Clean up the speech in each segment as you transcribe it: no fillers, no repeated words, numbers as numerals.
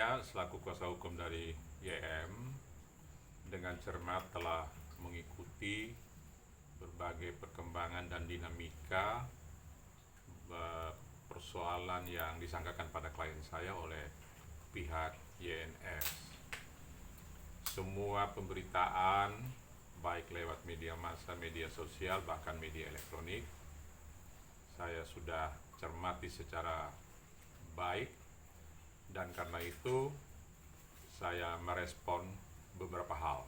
Saya selaku kuasa hukum dari YM dengan cermat telah mengikuti berbagai perkembangan dan dinamika persoalan yang disangkakan pada klien saya oleh pihak YNS. Semua pemberitaan baik lewat media massa, media sosial, bahkan media elektronik, saya sudah cermati secara baik, dan karena itu saya merespon beberapa hal.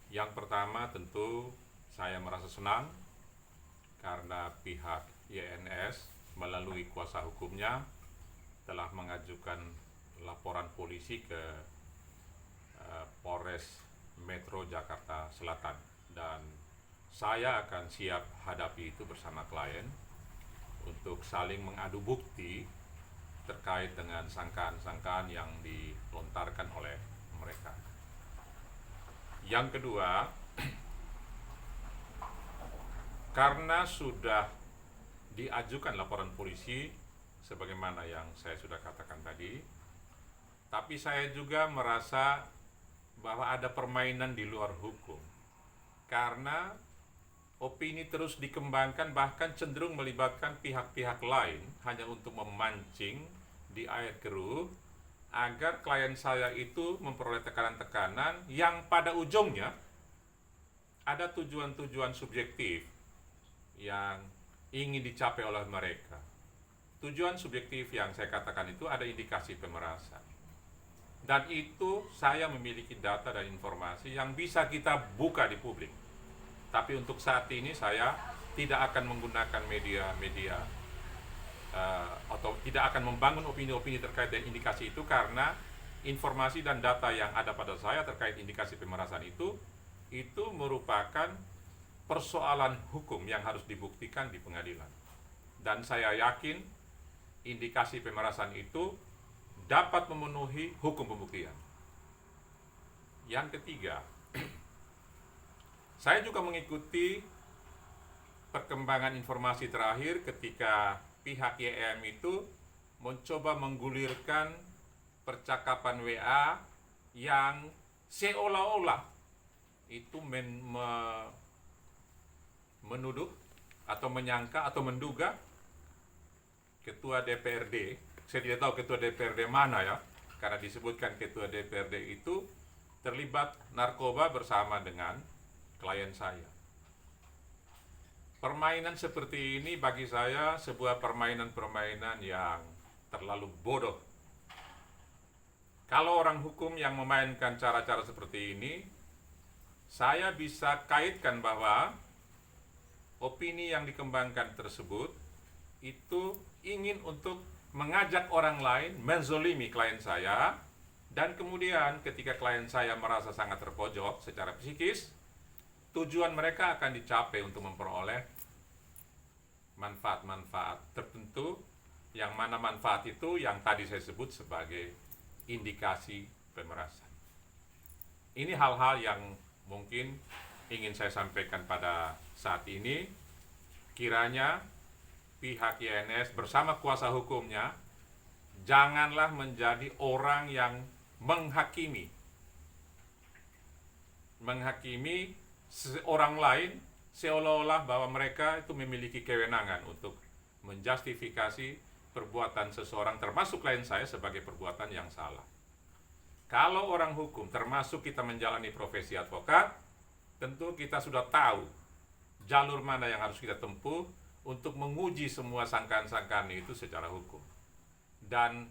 Yang pertama, tentu saya merasa senang karena pihak YNS melalui kuasa hukumnya telah mengajukan laporan polisi ke Polres Metro Jakarta Selatan, dan saya akan siap hadapi itu bersama klien untuk saling mengadu bukti terkait dengan sangkaan-sangkaan yang dilontarkan oleh mereka. Yang kedua, karena sudah diajukan laporan polisi sebagaimana yang saya sudah katakan tadi, tapi saya juga merasa bahwa ada permainan di luar hukum, karena opini terus dikembangkan, bahkan cenderung melibatkan pihak-pihak lain hanya untuk memancing di air keruh agar klien saya itu memperoleh tekanan-tekanan yang pada ujungnya ada tujuan-tujuan subjektif yang ingin dicapai oleh mereka. Tujuan subjektif yang saya katakan itu ada indikasi pemerasan. Dan itu saya memiliki data dan informasi yang bisa kita buka di publik. Tapi untuk saat ini saya tidak akan menggunakan media-media atau tidak akan membangun opini-opini terkait dengan indikasi itu, karena informasi dan data yang ada pada saya terkait indikasi pemerasan itu merupakan persoalan hukum yang harus dibuktikan di pengadilan. Dan saya yakin indikasi pemerasan itu dapat memenuhi hukum pembuktian. Yang ketiga, saya juga mengikuti perkembangan informasi terakhir ketika pihak YM itu mencoba menggulirkan percakapan WA yang seolah-olah itu menuduh atau menyangka atau menduga ketua DPRD. Saya tidak tahu ketua DPRD mana ya, karena disebutkan ketua DPRD itu terlibat narkoba bersama dengan klien saya. Permainan seperti ini bagi saya sebuah permainan yang terlalu bodoh. Kalau orang hukum yang memainkan cara-cara seperti ini, saya bisa kaitkan bahwa opini yang dikembangkan tersebut itu ingin untuk mengajak orang lain menzolimi klien saya, dan kemudian ketika klien saya merasa sangat terpojok secara psikis, tujuan mereka akan dicapai untuk memperoleh manfaat-manfaat tertentu, yang mana manfaat itu yang tadi saya sebut sebagai indikasi pemerasan. Ini hal-hal yang mungkin ingin saya sampaikan pada saat ini. Kiranya pihak YNS bersama kuasa hukumnya janganlah menjadi orang yang menghakimi orang lain seolah-olah bahwa mereka itu memiliki kewenangan untuk menjustifikasi perbuatan seseorang, termasuk klien saya, sebagai perbuatan yang salah. Kalau orang hukum, termasuk kita menjalani profesi advokat, tentu kita sudah tahu jalur mana yang harus kita tempuh untuk menguji semua sangkaan-sangkaan itu secara hukum. Dan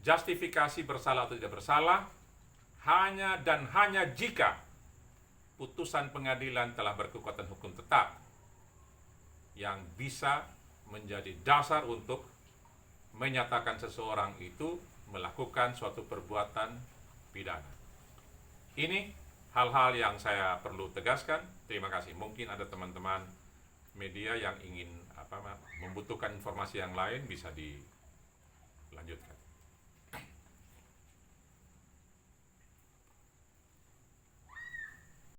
justifikasi bersalah atau tidak bersalah hanya dan hanya jika putusan pengadilan telah berkekuatan hukum tetap yang bisa menjadi dasar untuk menyatakan seseorang itu melakukan suatu perbuatan pidana. Ini hal-hal yang saya perlu tegaskan. Terima kasih. Mungkin ada teman-teman media yang ingin membutuhkan informasi yang lain, bisa dilanjutkan.